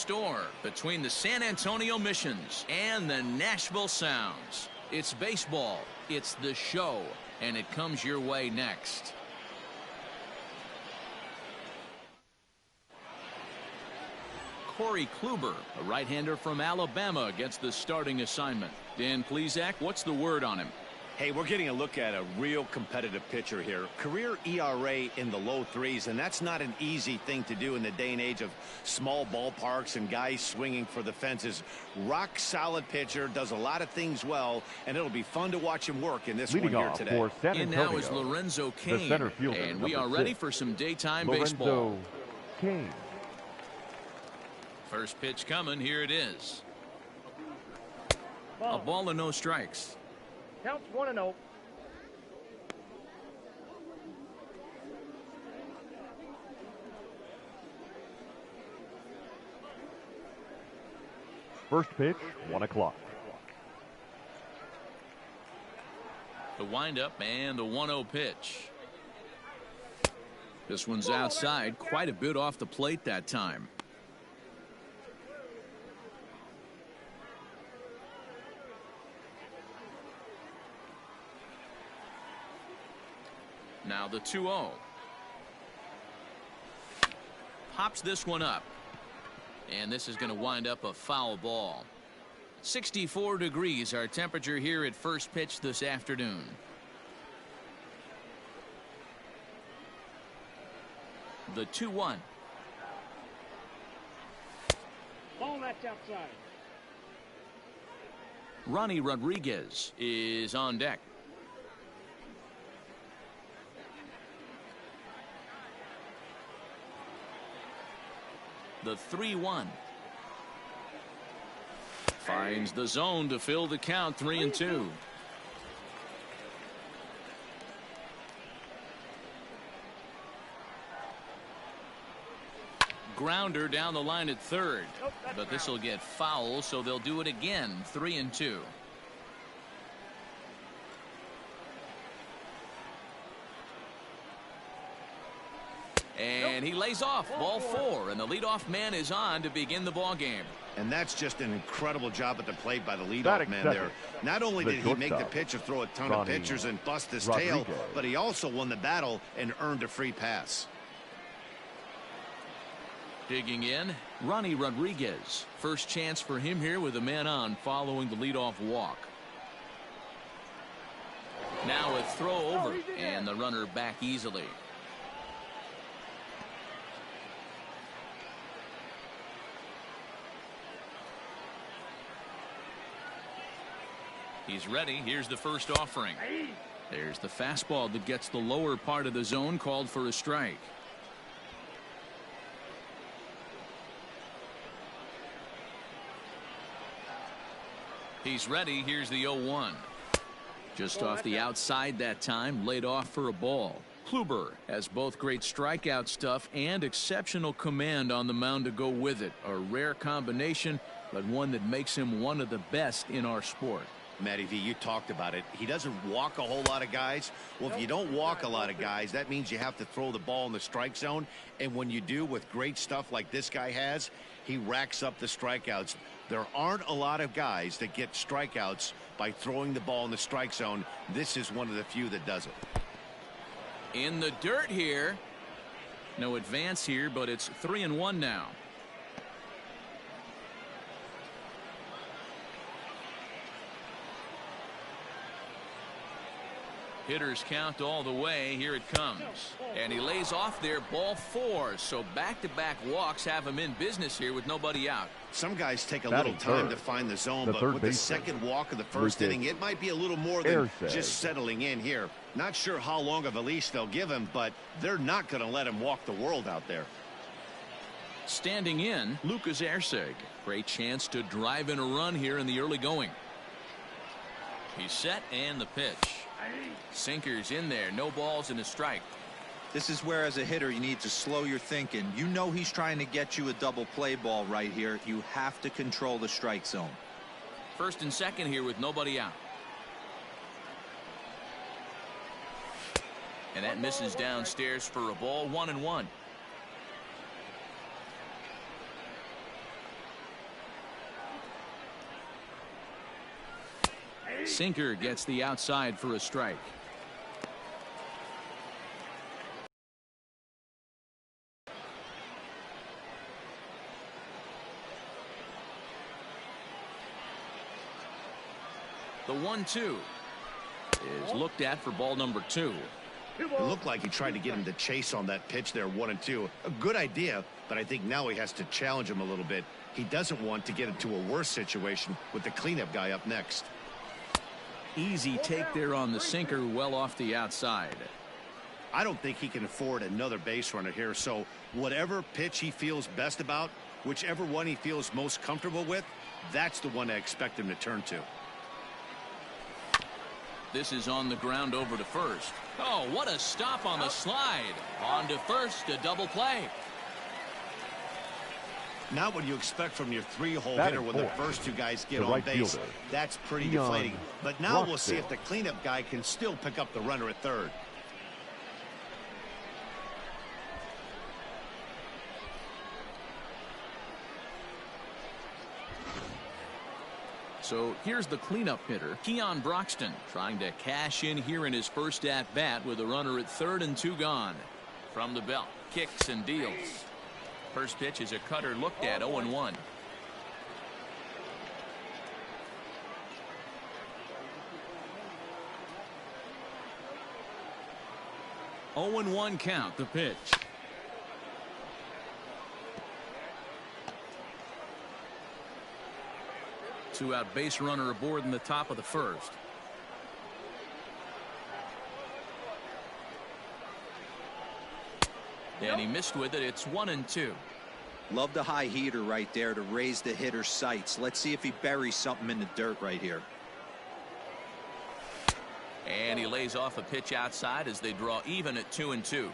store between the San Antonio Missions and the Nashville Sounds. It's baseball, it's the show, and it comes your way next. Corey Kluber, a right-hander from Alabama, gets the starting assignment. Dan Plesac, what's the word on him? Hey, we're getting a look at a real competitive pitcher here. Career ERA in the low threes, and that's not an easy thing to do in the day and age of small ballparks and guys swinging for the fences. Rock solid pitcher, does a lot of things well, and it'll be fun to watch him work in this one here today. And now is Lorenzo Cain, and we are ready for some daytime baseball. Cain. First pitch coming, here it is. A ball and no strikes. Counts 1-0. First pitch, 1 o'clock. The windup and the 1-0 pitch. This one's outside, quite a bit off the plate that time. Now the 2-0. Pops this one up. And this is going to wind up a foul ball. 64 degrees our temperature here at first pitch this afternoon. The 2-1. Ball that's outside. Ronnie Rodriguez is on deck. The 3-1. Finds the zone to fill the count, 3-2. Grounder down the line at third. But this will get foul, so they'll do it again, 3-2. And he lays off, ball 4, and the leadoff man is on to begin the ball game. And that's just an incredible job at the plate by the leadoff man there. Not only did he make the pitch or throw a ton of pitchers and bust his tail, but he also won the battle and earned a free pass. Digging in, Ronnie Rodriguez. First chance for him here with a man on following the leadoff walk. Now a throw over, and the runner back easily. He's ready. Here's the first offering. There's the fastball that gets the lower part of the zone, called for a strike. He's ready. Here's the 0-1. Just off the outside that time, laid off for a ball. Kluber has both great strikeout stuff and exceptional command on the mound to go with it. A rare combination, but one that makes him one of the best in our sport. Matty V, you talked about it. He doesn't walk a whole lot of guys. Well, if you don't walk a lot of guys, that means you have to throw the ball in the strike zone. And when you do, with great stuff like this guy has, he racks up the strikeouts. There aren't a lot of guys that get strikeouts by throwing the ball in the strike zone. This is one of the few that does it. In the dirt here. No advance here, but it's 3-1 now. Hitters count all the way. Here it comes. And he lays off there, ball 4. So back-to-back walks have him in business here with nobody out. Some guys take a little time to find the zone, but with the second walk of the first inning, it might be a little more than just settling in here. Not sure how long of a leash they'll give him, but they're not going to let him walk the world out there. Standing in, Lucas Erceg. Great chance to drive in a run here in the early going. He's set, and the pitch. Sinkers in there, no balls and a strike. This is where, as a hitter, you need to slow your thinking. You know he's trying to get you a double play ball right here. You have to control the strike zone. First and second here with nobody out. And that misses downstairs for a ball, 1-1. Sinker gets the outside for a strike. The 1-2 is looked at for ball number 2. It looked like he tried to get him to chase on that pitch there, 1-2. A good idea, but I think now he has to challenge him a little bit. He doesn't want to get into a worse situation with the cleanup guy up next. Easy take there on the sinker, well off the outside. I don't think he can afford another base runner here, so whatever pitch he feels best about, whichever one he feels most comfortable with, that's the one I expect him to turn to. This is on the ground over to first. Oh, what a stop on the slide. On to first, a double play. Not what you expect from your three-hole hitter when the first two guys get on base. That's pretty deflating. But now we'll see if the cleanup guy can still pick up the runner at third. So here's the cleanup hitter, Keon Broxton, trying to cash in here in his first at-bat with a runner at third and 2 gone. From the belt, kicks and deals. First pitch is a cutter looked at, 0-1. Oh and 1 count, the pitch. Two-out base runner aboard in the top of the first. And he missed with it. It's 1-2. Love the high heater right there to raise the hitter's sights. Let's see if he buries something in the dirt right here. And he lays off a pitch outside as they draw even at 2-2.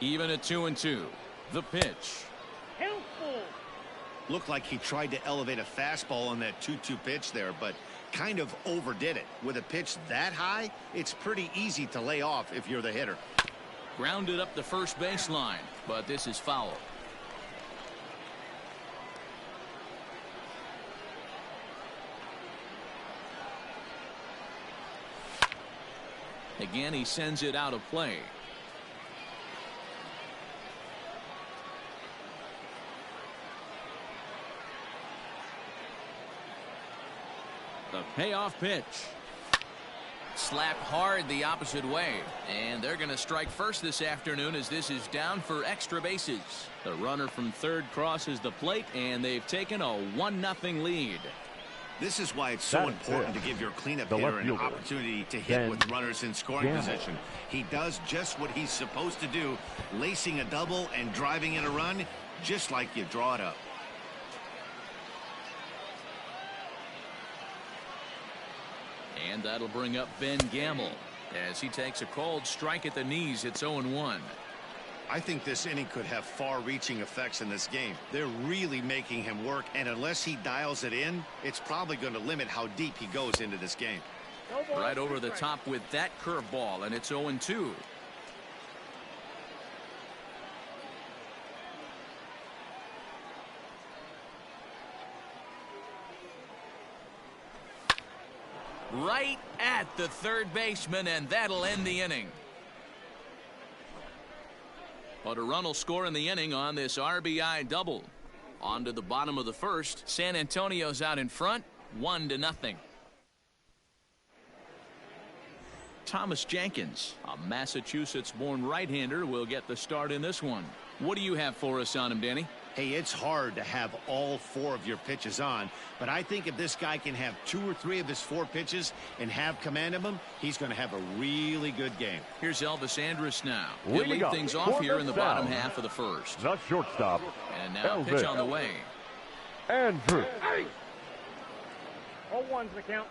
Even at 2-2. The pitch. Looked like he tried to elevate a fastball on that 2-2 pitch there, but kind of overdid it. With a pitch that high, it's pretty easy to lay off if you're the hitter. Grounded up the first baseline, but this is foul. Again, he sends it out of play. The payoff pitch. Slapped hard the opposite way. And they're going to strike first this afternoon as this is down for extra bases. The runner from third crosses the plate, and they've taken a 1-0 lead. This is why it's so important to give your cleanup hitter an opportunity to hit with runners in scoring position. He does just what he's supposed to do, lacing a double and driving in a run, just like you draw it up. And that'll bring up Ben Gamble as he takes a called strike at the knees. It's 0-1. I think this inning could have far-reaching effects in this game. They're really making him work, and unless he dials it in, it's probably going to limit how deep he goes into this game. Right over the top with that curveball, and it's 0-2. Right at the third baseman, and that'll end the inning. But a run will score in the inning on this RBI double. On to the bottom of the first. San Antonio's out in front, 1-0. Thomas Jenkins, a Massachusetts-born right-hander, will get the start in this one. What do you have for us on him, Danny? Hey, it's hard to have all 4 of your pitches on, but I think if this guy can have 2 or 3 of his 4 pitches and have command of them, he's going to have a really good game. Here's Elvis Andrus now. He'll lead things off here in the bottom half of the first. The shortstop. And now Elvis. Pitch on the way. Andrus. 0-1's the count.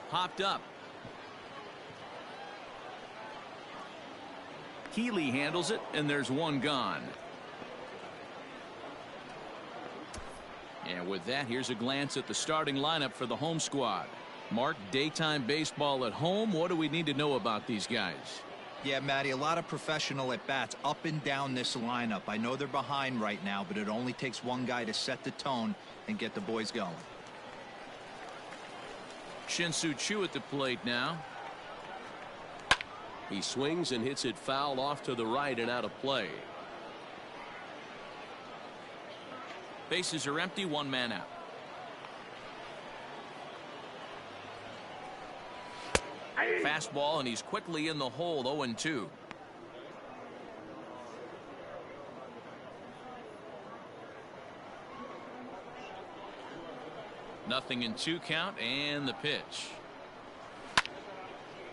Popped up. Healy handles it, and there's one gone. And And with that, here's a glance at the starting lineup for the home squad. Mark, daytime baseball at home. What do we need to know about these guys? Yeah, Matty, a lot of professional at-bats up and down this lineup. I know they're behind right now, but it only takes one guy to set the tone and get the boys going. Shin-Soo Choo at the plate now. He swings and hits it foul off to the right and out of play. Bases are empty, one man out. Fastball, and he's quickly in the hole. 0-2. Nothing in 2 count, and the pitch.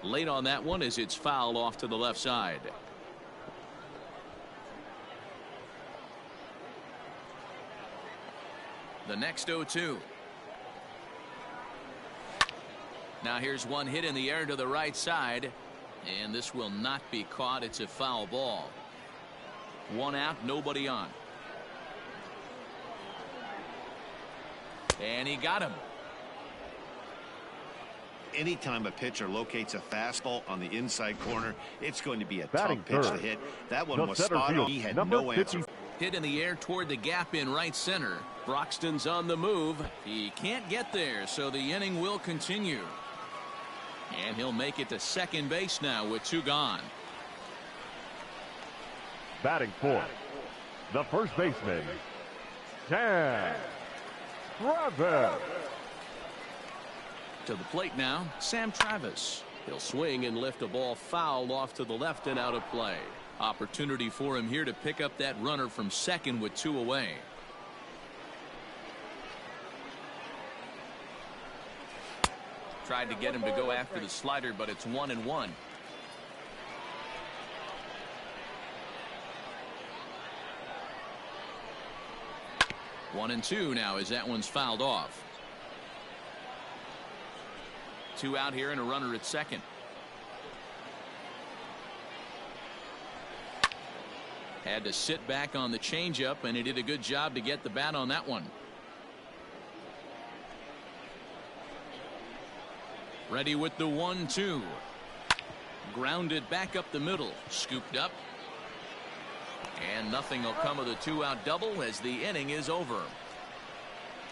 Late on that one as it's fouled off to the left side. The next 0-2. Now here's one hit in the air to the right side, and this will not be caught. It's a foul ball. 1 out, nobody on. And he got him. Anytime a pitcher locates a fastball on the inside corner, it's going to be a Batting tough pitch to third. hit. That one The was center spot on. field, He had number no answer. 50. Hit in the air toward the gap in right center. Broxton's on the move. He can't get there, so the inning will continue. And he'll make it to second base now with 2 gone. Batting fourth, the first baseman, Sam Travis. To the plate now, Sam Travis. He'll swing and lift a ball fouled off to the left and out of play. Opportunity for him here to pick up that runner from second with 2 away. Tried to get him to go after the slider, but it's 1-1. One and 2 now as that one's fouled off. 2 out here and a runner at second. Had to sit back on the changeup, and he did a good job to get the bat on that one. Ready with the 1-2. Grounded back up the middle. Scooped up. And nothing will come of the 2-out double as the inning is over.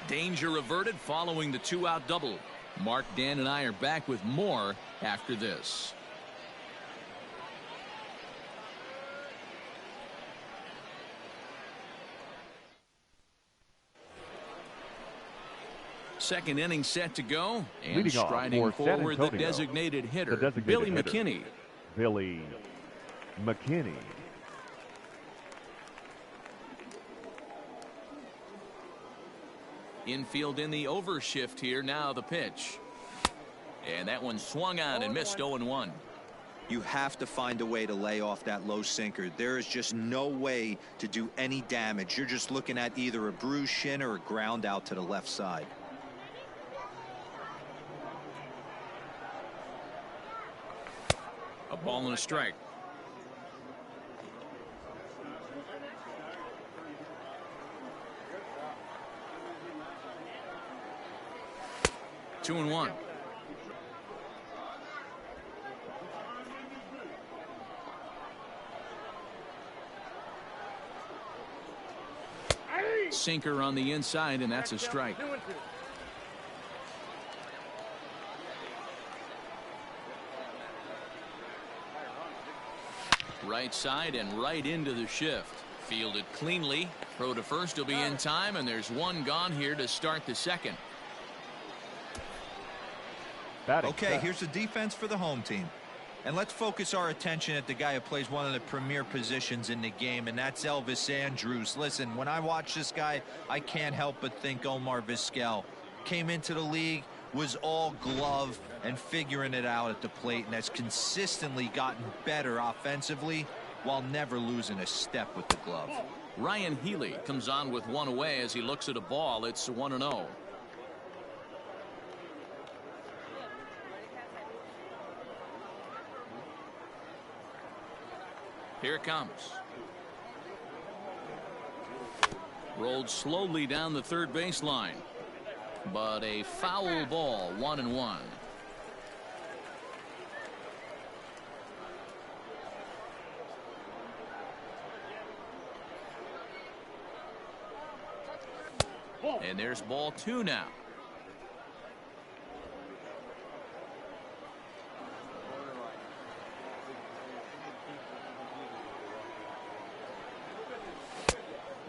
Danger averted following the 2-out double. Mark, Dan, and I are back with more after this. Second inning set to go, and Leading off striding for San forward the Antonio, designated hitter, the designated Billy hitter, McKinney. Billy McKinney. Infield in the overshift here. Now the pitch. And that one swung on and missed. 0-1. You have to find a way to lay off that low sinker. There is just no way to do any damage. You're just looking at either a bruised shin or a ground out to the left side. A ball and a strike. Two and 1. Sinker on the inside, and that's a strike. Right side and right into the shift. Fielded cleanly. Throw to first will be in time, and there's one gone here to start the second. Okay, here's the defense for the home team. And let's focus our attention at the guy who plays one of the premier positions in the game, and that's Elvis Andrus. Listen, when I watch this guy, I can't help but think Omar Vizquel. Came into the league, was all glove and figuring it out at the plate, and has consistently gotten better offensively while never losing a step with the glove. Ryan Healy comes on with one away as he looks at a ball. It's 1-0. Here it comes. Rolled slowly down the third baseline. But a foul ball, 1-1. And there's ball 2 now.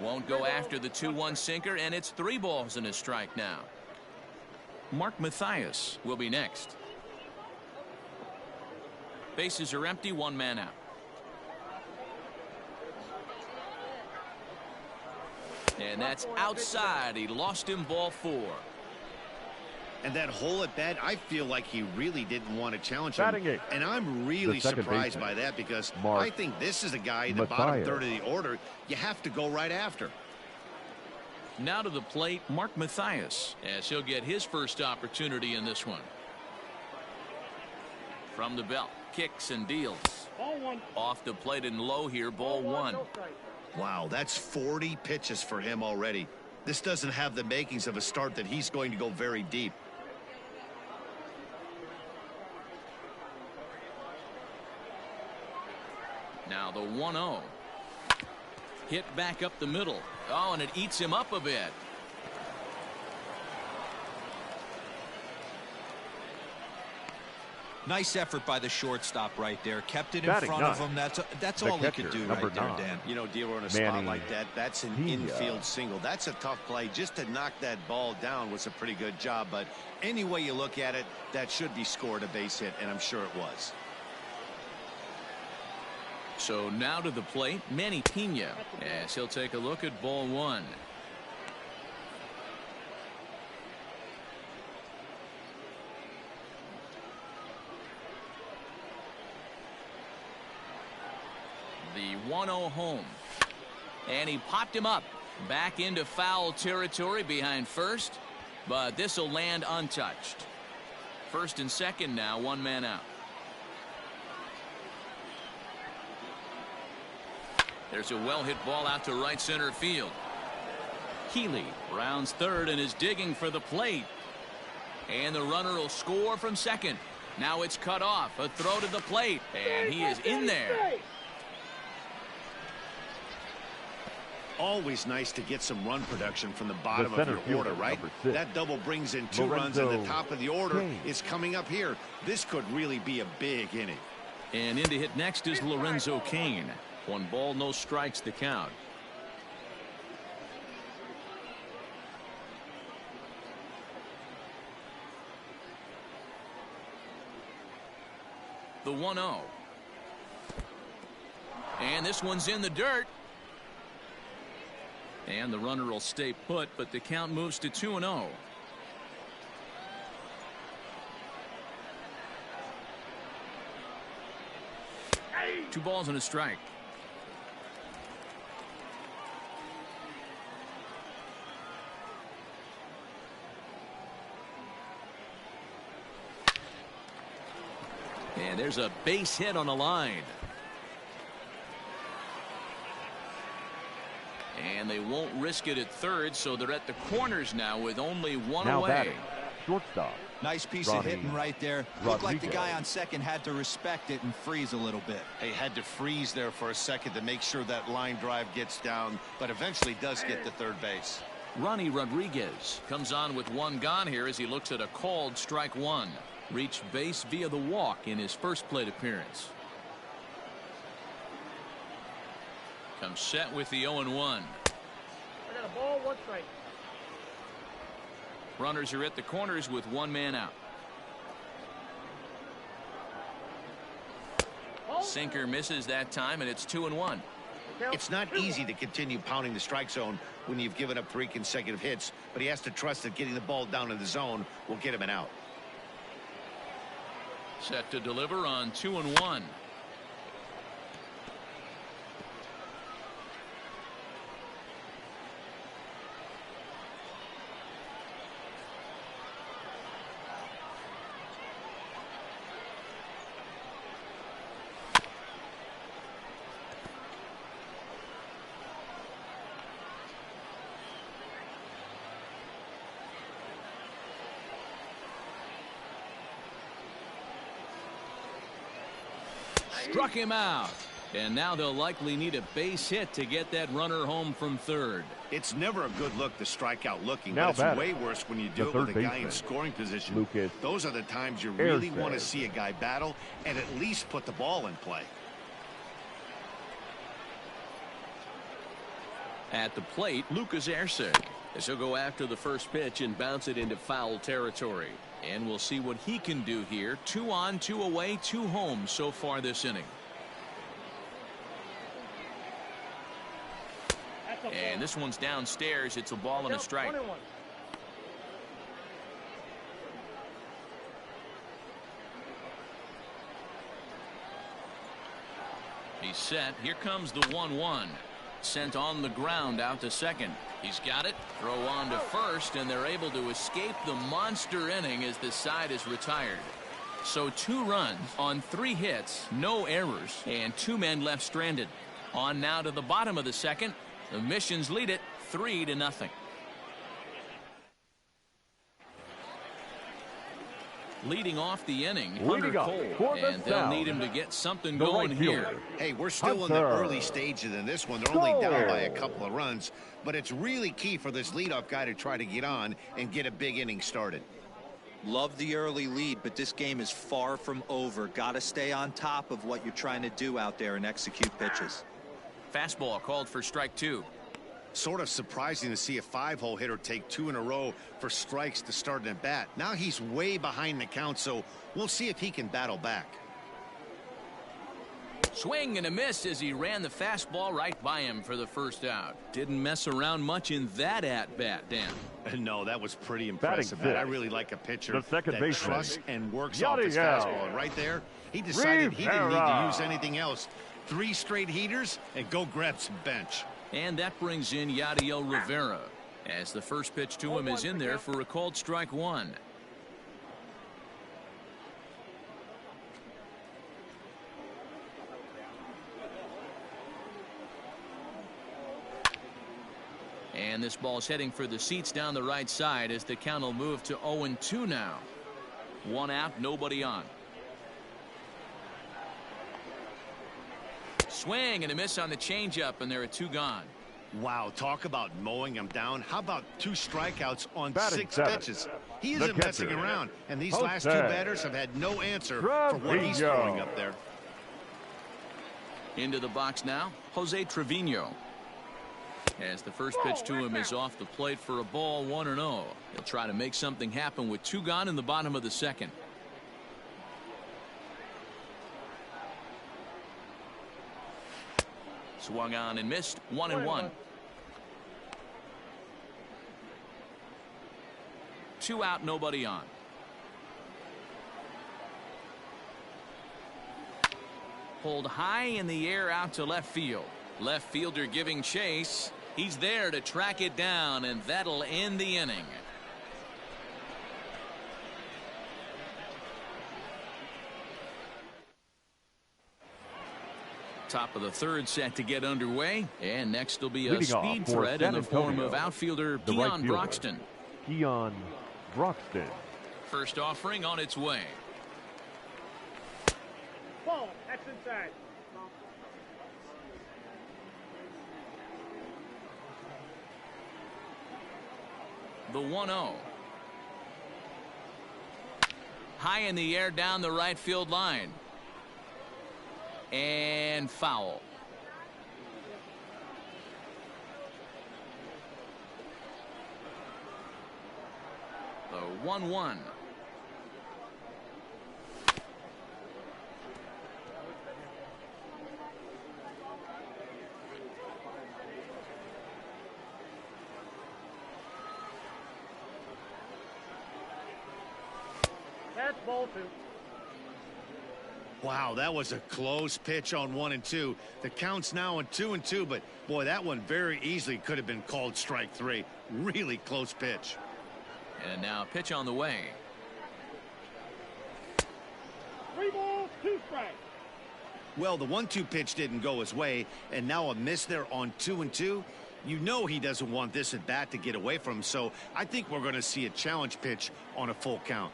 Won't go after the 2-1 sinker, and it's 3 balls and a strike now. Mark Mathias will be next. Bases are empty, 1 man out. And that's outside. He lost him, ball 4. And that hole at bat, I feel like he really didn't want to challenge him. Batting eighth, and I'm really surprised by that, because I think this is a guy in the bottom third of the order you have to go right after. Now to the plate, Mark Mathias, as he'll get his first opportunity in this one. From the belt, kicks and deals. Ball 1. Off the plate and low here, ball 1. No strike. Wow, that's 40 pitches for him already. This doesn't have the makings of a start that he's going to go very deep. Now the 1-0. Hit back up the middle. Oh, and it eats him up a bit. Nice effort by the shortstop right there. Kept it in Batting front of him. That's all he could do right there, 9. Dan. You know, dealer in a spot like that, that's an infield single. That's a tough play. Just to knock that ball down was a pretty good job. But any way you look at it, that should be scored a base hit, and I'm sure it was. So now to the plate, Manny Pena, as he'll take a look at ball 1. The 1-0 home. And he popped him up. Back into foul territory behind first. But this will land untouched. First and second now, 1 man out. There's a well-hit ball out to right center field. Healy rounds third and is digging for the plate. And the runner will score from second. Now it's cut off. A throw to the plate. And he is in there. Always nice to get some run production from the bottom of your order, right? That double brings in 2 runs, and the top of the order is coming up here. This could really be a big inning. And in to hit next is Lorenzo Cain. 1 ball, no strikes, the count. The 1-0. And this one's in the dirt. And the runner will stay put, but the count moves to 2-0. Two balls and a strike. And there's a base hit on the line. And they won't risk it at third, so they're at the corners now with only 1 now away. Batting, shortstop. Nice piece of hitting right there. Looked like the guy on second had to respect it and freeze a little bit. He had to freeze there for a second to make sure that line drive gets down, but eventually does get to third base. Ronnie Rodriguez comes on with 1 gone here as he looks at a called strike 1. Reached base via the walk in his first plate appearance. Comes set with the 0-1. I got a ball, 1 strike. Runners are at the corners with 1 man out. Sinker misses that time, and it's 2-1. It's not easy to continue pounding the strike zone when you've given up 3 consecutive hits, but he has to trust that getting the ball down in the zone will get him an out. Set to deliver on 2-1. Struck him out. And now they'll likely need a base hit to get that runner home from third. It's never a good look to strike out looking, Now but it's batting, way worse when you do the it with a third guy in baseman, scoring position. Lucas Those are the times you really want to Ayerse. see a guy battle and at least put the ball in play. At the plate, Lucas Ayerse. As he'll go after the first pitch and bounce it into foul territory. And we'll see what he can do here. 2 on, 2 away, 2 home so far this inning. And this one's downstairs. It's a ball and a strike. 21. He's set. Here comes the 1-1. Sent on the ground out to second. He's got it. Throw on to first, and they're able to escape the monster inning as the side is retired. So 2 runs on 3 hits, no errors, and 2 men left stranded. On now to the bottom of the second. The Missions lead it 3-0. Leading off the inning, Hunter Leading off Cole, for the and they'll down. need him to get something The going right here. fielder. Hey, we're still in the Hunter. early stages in this one. They're only down by a couple of runs, but it's really key for this leadoff guy to try to get on and get a big inning started. Love the early lead, but this game is far from over. Got to stay on top of what you're trying to do out there and execute pitches. Fastball called for strike 2. Sort of surprising to see a 5-hole hitter take 2 in a row for strikes to start an at bat. Now he's way behind the count, so we'll see if he can battle back. Swing and a miss as he ran the fastball right by him for the first out. Didn't mess around much in that at-bat, Dan. No, that was pretty impressive. Batting I fifth, really like a pitcher the second that baseman, trusts and works off his Yadiel fastball. And right there, he decided he didn't need to Rivera. use anything else. 3 straight heaters and go grab some bench. And that brings in Yadiel Rivera as the first pitch to him is in there for a called strike 1. And this ball's heading for the seats down the right side as the count will move to 0-2 now. 1 out, nobody on. Swing and a miss on the changeup, and there are 2 gone. Wow, talk about mowing him down. How about 2 strikeouts on Batting 6 seventh, pitches? He the isn't messing catcher, around, and these Jose last 2 batters have had no answer for what he's Trevino. throwing up there. Into the box now, Jose Trevino. As the first pitch to him is off the plate for a ball, 1-0. He'll try to make something happen with 2 gone in the bottom of the second. Swung on and missed. 1-1. 2 out, nobody on. Pulled high in the air out to left field. Left fielder giving chase. He's there to track it down, and that'll end the inning. Top of the third set to get underway, and next will be a Leading off speed for threat in San the form Antonio, of outfielder the right Keon fielder, Broxton. Keon Broxton. First offering on its way. Ball. That's inside. The 1-0. High in the air down the right field line. And foul. The 1-1. That's ball 2. Wow, that was a close pitch on 1 and 2. The count's now on 2 and 2, but boy, that one very easily could have been called strike 3. Really close pitch. And now a pitch on the way. 3 balls, 2 strikes. Well, the 1-2 pitch didn't go his way, and now a miss there on 2 and 2. You know he doesn't want this at bat to get away from him, so I think we're going to see a challenge pitch on a full count.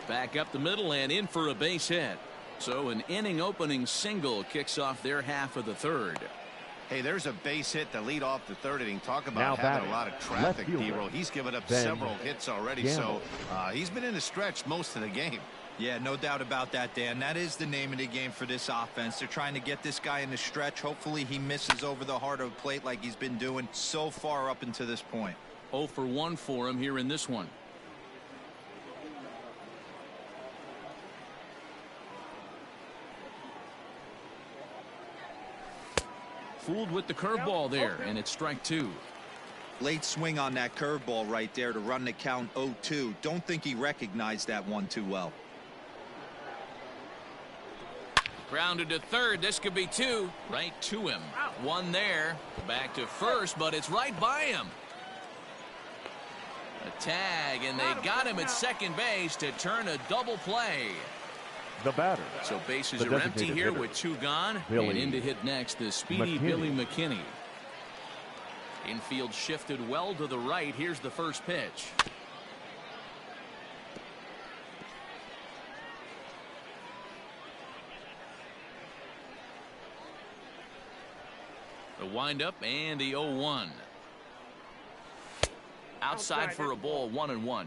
Back up the middle and in for a base hit. So an inning opening single kicks off their half of the third. Hey, there's a base hit to lead off the third inning. Talk Now about having batting, a lot of left traffic, fielder, D-Roll. He's given up Ben several hits already, Gamble. so he's been in the stretch most of the game. Yeah, no doubt about that, Dan. That is the name of the game for this offense. They're trying to get this guy in the stretch. Hopefully he misses over the heart of the plate like he's been doing so far up until this point. 0 for 1 for him here in this one. Fooled with the curveball there, and it's strike 2. Late swing on that curveball right there to run the count 0-2. Don't think he recognized that one too well. Grounded to third. This could be 2. Right to him. 1 there. Back to first, but it's right by him. A tag, and they got him at second base to turn a double play. The batter. So bases The are empty designated here hitter, with 2 gone. Billy And in to hit next, the speedy McKinney. Billy McKinney. Infield shifted well to the right. Here's the first pitch. The windup and the 0-1. Outside for a ball, 1-1.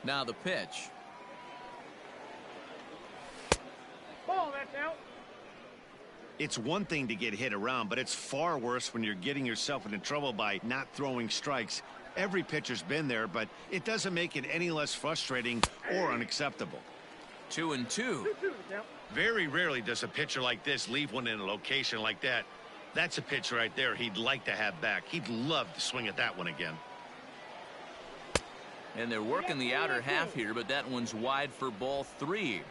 Now the pitch. Ball, that's out. It's one thing to get hit around, but it's far worse when you're getting yourself into trouble by not throwing strikes. Every pitcher's been there, but it doesn't make it any less frustrating or unacceptable. 2-2. 2-2 is out. Very rarely does a pitcher like this leave one in a location like that. That's a pitch right there he'd like to have back. He'd love to swing at that one again. And they're working the outer half here, but that one's wide for ball 3.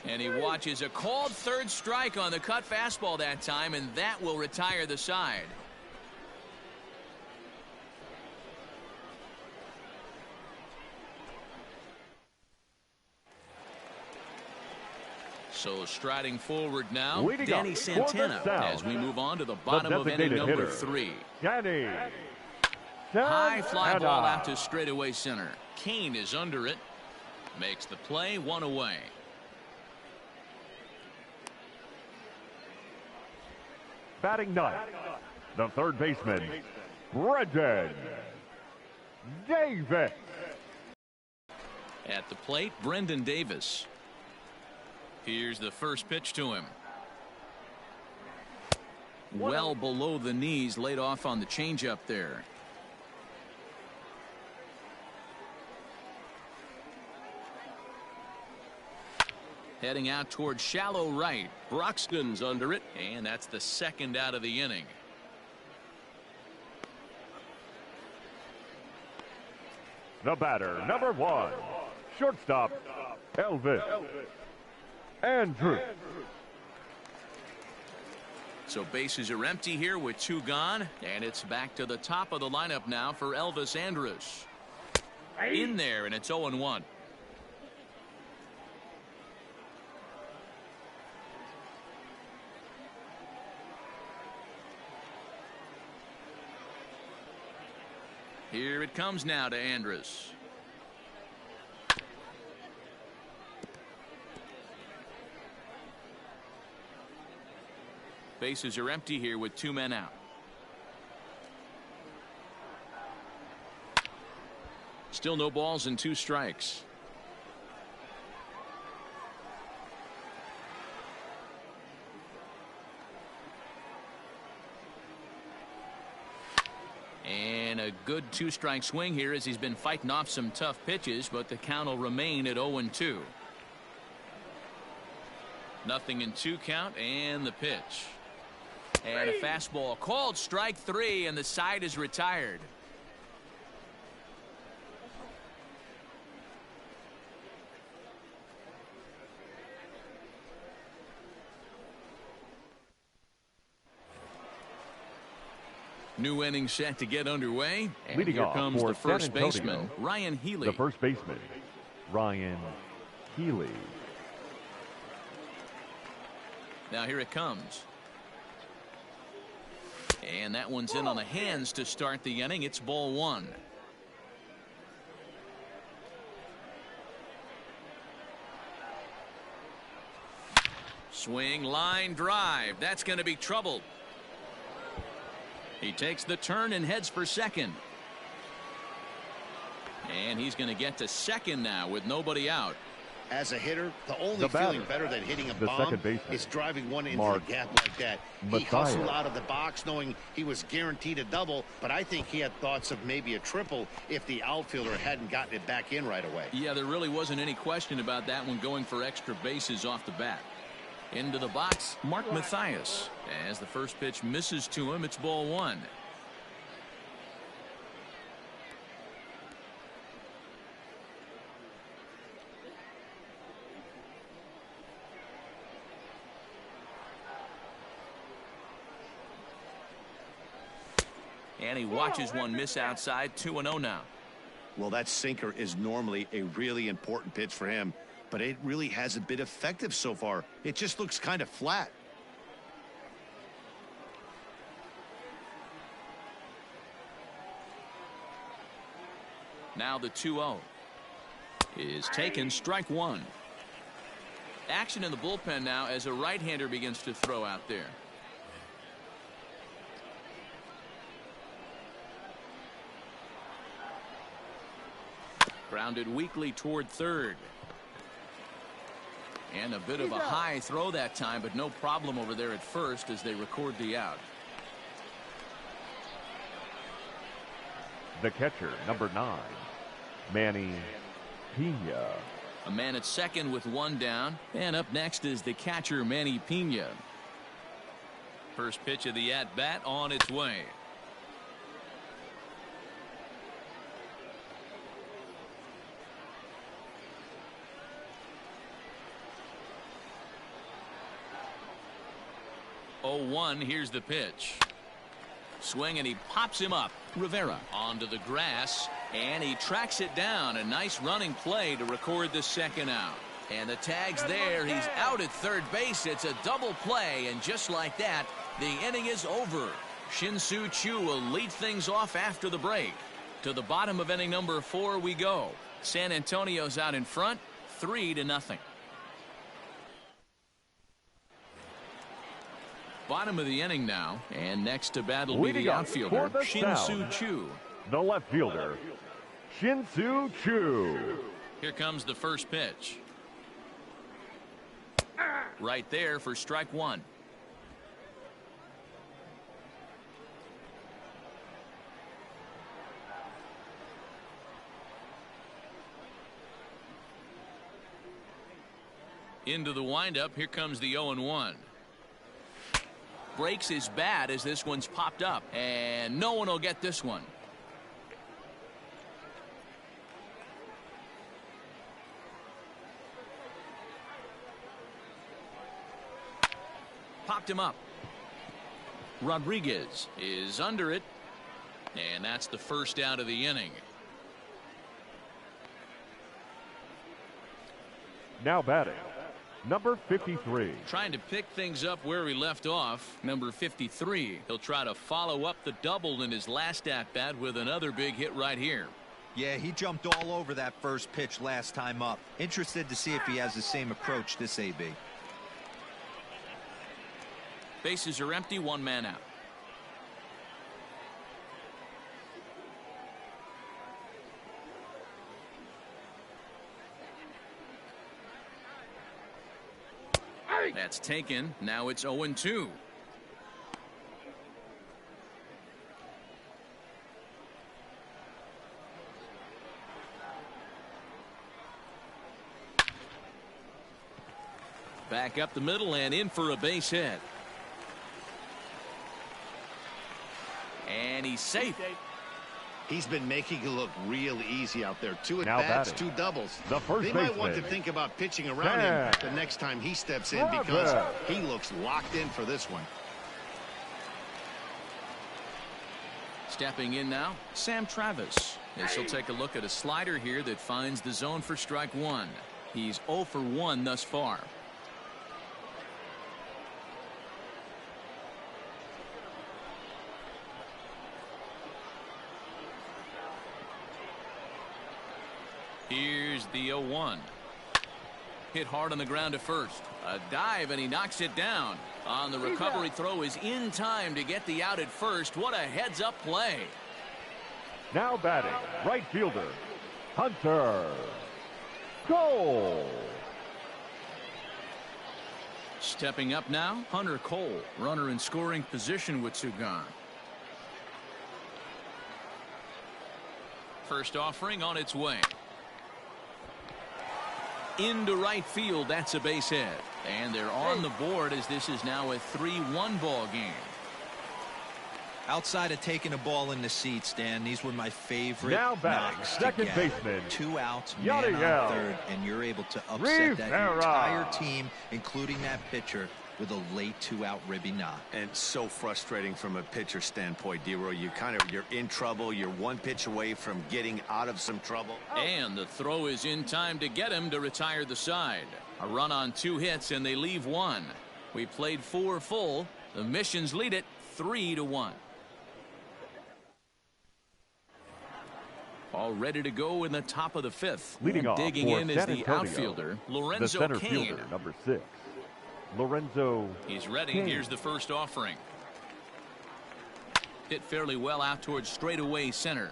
And he watches a called third strike on the cut fastball that time, and that will retire the side. So striding forward now, Leading Danny up Santana for the as we move on to the The bottom of inning designated number hitter, 3. Danny High fly Santana. ball out to straightaway center. Kane is under it. Makes the play, 1 away. Batting ninth, the third baseman, Brendan Davis. At the plate, Brendan Davis. Here's the first pitch to him. Well below the knees, laid off on the changeup there. Heading out towards shallow right. Broxton's under it, and that's the second out of the inning. The batter, number 1, shortstop, Elvis Andrews. So bases are empty here with 2 gone, and it's back to the top of the lineup now for Elvis Andrus. In there, and it's 0-1. Here it comes now to Andrus. Bases are empty here with 2 men out. Still no balls and 2 strikes. And a good 2-strike swing here as he's been fighting off some tough pitches, but the count will remain at 0-2. Nothing in 2 count, and the pitch. And a fastball called strike 3, and the side is retired. New inning set to get underway. And Leading here off comes for the first San Antonio, baseman, Ryan Healy. The first baseman, Ryan Healy. Now here it comes. And that one's in on the hands to start the inning. It's ball one. Swing, line drive. That's going to be trouble. He takes the turn and heads for second. And he's going to get to second now with nobody out. As a hitter, the only feeling better than hitting a bomb is driving one into the gap like that. He hustled out of the box knowing he was guaranteed a double, but I think he had thoughts of maybe a triple if the outfielder hadn't gotten it back in right away. Yeah, there really wasn't any question about that one, going for extra bases off the bat. Into the box, Mark Mathias. As the first pitch misses to him, it's ball one. And he watches one miss outside. 2-0 now. Well, that sinker is normally a really important pitch for him, but it really hasn't been effective so far. It just looks kind of flat. Now the 2-0 is taken. Strike one. Action in the bullpen now as a right-hander begins to throw out there. Grounded weakly toward third. And a bit of a high throw that time, but no problem over there at first as they record the out. The catcher, number 9, Manny Pena. A man at second with one down. And up next is the catcher, Manny Pena. First pitch of the at-bat on its way. Oh, 1. Here's the pitch. Swing, and he pops him up. Rivera onto the grass, and he tracks it down. A nice running play to record the second out. And the tag's there. He's out at third base. It's a double play, and just like that, the inning is over. Shin-Soo Choo will lead things off after the break. To the bottom of inning number 4 we go. San Antonio's out in front, 3-0. Bottom of the inning now, and next to bat will be the outfielder, Shin-Soo Choo. The left fielder, Shin-Soo Choo. Here comes the first pitch. Right there for strike one. Into the windup, here comes the 0-1. Breaks his bat as this one's popped up, and no one will get this one. Popped him up. Rodriguez is under it, and that's the first out of the inning. Now batting, number 53. Trying to pick things up where he left off. Number 53. He'll try to follow up the double in his last at-bat with another big hit right here. Yeah, he jumped all over that first pitch last time up. Interested to see if he has the same approach this AB. Bases are empty, one man out. That's taken. Now it's 0-2. Back up the middle and in for a base hit. And he's safe. He's been making it look real easy out there. 2 at-bats, 2 doubles. They might want to think about pitching around him the next time he steps in because he looks locked in for this one. Stepping in now, Sam Travis. As he'll take a look at a slider here that finds the zone for strike one. He's 0 for 1 thus far. the 0-1. Hit hard on the ground at first. A dive, and he knocks it down. On the recovery throw is in time to get the out at first. What a heads-up play. Now batting, right fielder, Hunter Cole. Stepping up now, Hunter Cole, runner in scoring position with two gone. First offering on its way. Into right field, that's a base hit. And they're on the board as this is now a 3-1 ball game. Outside of taking a ball in the seats, Dan, these were my favorite now batting, knocks second to get. baseman, 2 outs, Yada man on third, and you're able to upset that entire team, including that pitcher, with a late 2-out ribby knock. And so frustrating from a pitcher standpoint, D-Roy. You're in trouble. You're one pitch away from getting out of some trouble. And the throw is in time to get him to retire the side. A run on 2 hits, and they leave 1. We played 4 full. The Missions lead it 3-1. All ready to go in the top of the 5th. Leading off digging for in is San the Antonio, outfielder, Lorenzo the center Cain. fielder, number 6, Lorenzo. He's ready. Cain. Here's the first offering. Hit fairly well out towards straightaway center.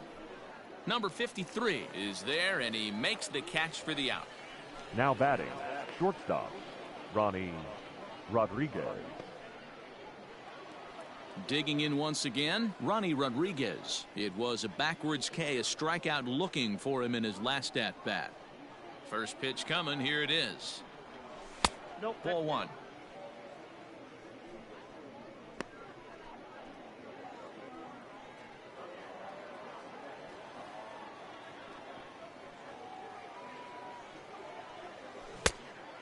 Number 53 is there, and he makes the catch for the out. Now batting, shortstop, Ronnie Rodriguez. Digging in once again, Ronnie Rodriguez. It was a backwards K, a strikeout looking for him in his last at-bat. First pitch coming, here it is. Nope. Ball 1.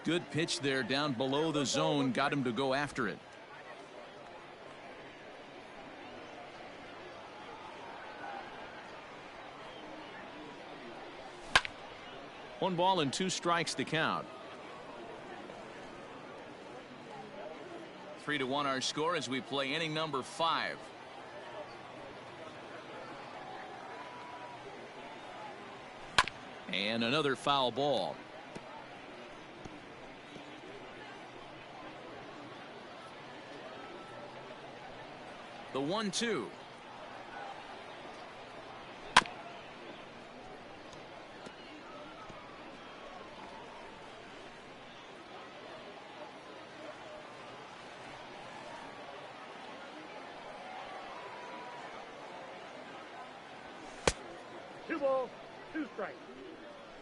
Good pitch there down below the zone, got him to go after it. One ball and 2 strikes to count. 3-1 our score as we play inning number 5. And another foul ball. The 1-2. Two balls, 2 strikes.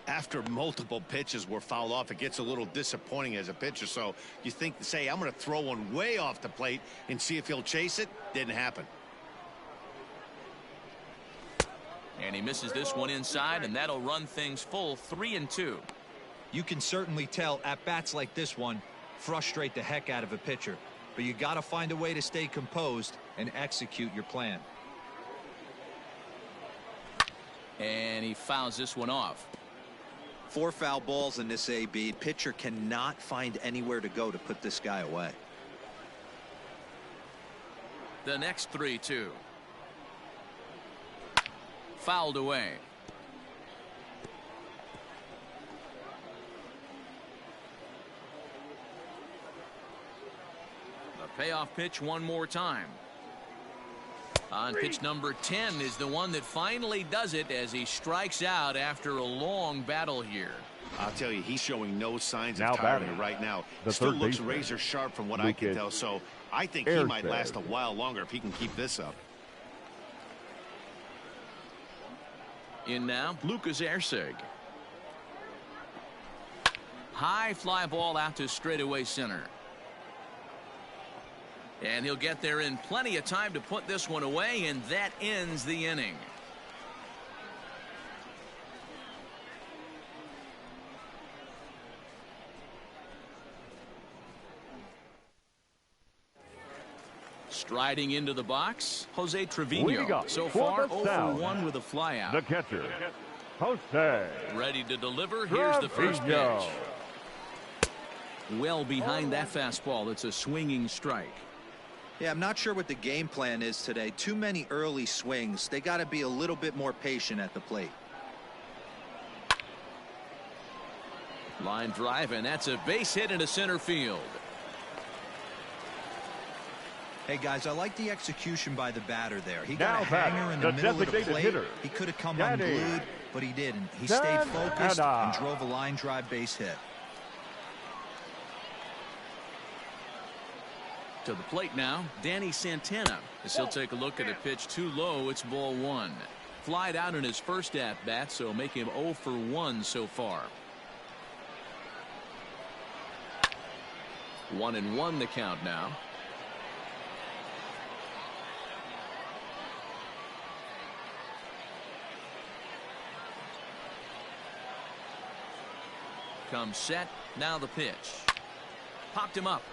After multiple pitches were fouled off, it gets a little disappointing as a pitcher. So you think, say, I'm going to throw one way off the plate and see if he'll chase it. Didn't happen. And he misses this one inside, and that'll run things full 3-2. You can certainly tell at bats like this one frustrate the heck out of a pitcher, but you got to find a way to stay composed and execute your plan. And he fouls this one off. 4 foul balls in this AB. Pitcher cannot find anywhere to go to put this guy away. The next 3-2. Fouled away. The payoff pitch one more time. On pitch number 10 is the one that finally does it as he strikes out after a long battle here. I'll tell you, he's showing no signs Now of tiring batting, right now. the Still third looks baseman, razor sharp from what I can tell. So I think he might last a while longer if he can keep this up. In now, Lucas Erceg. High fly ball out to straightaway center. And he'll get there in plenty of time to put this one away, and that ends the inning. Striding into the box, Jose Trevino. So far, 0-for-1 with a flyout. The catcher, Jose. Ready to deliver. Here's the first pitch. Well behind that fastball. It's a swinging strike. Yeah, I'm not sure what the game plan is today. Too many early swings. They got to be a little bit more patient at the plate. Line drive, and that's a base hit into center field. Hey, guys, I like the execution by the batter there. He Now got a hanger in the middle of the designated plate. hitter, He could have come Danny unglued, but he didn't. He stayed focused Santana. and drove a line drive base hit. To the plate now, Danny Santana, as he'll take a look at a pitch too low. It's ball one. Flied out in his first at-bat, so make him 0 for 1 so far. 1-1 the count now. Comes set. Now the pitch. Popped him up.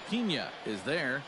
Pena is there.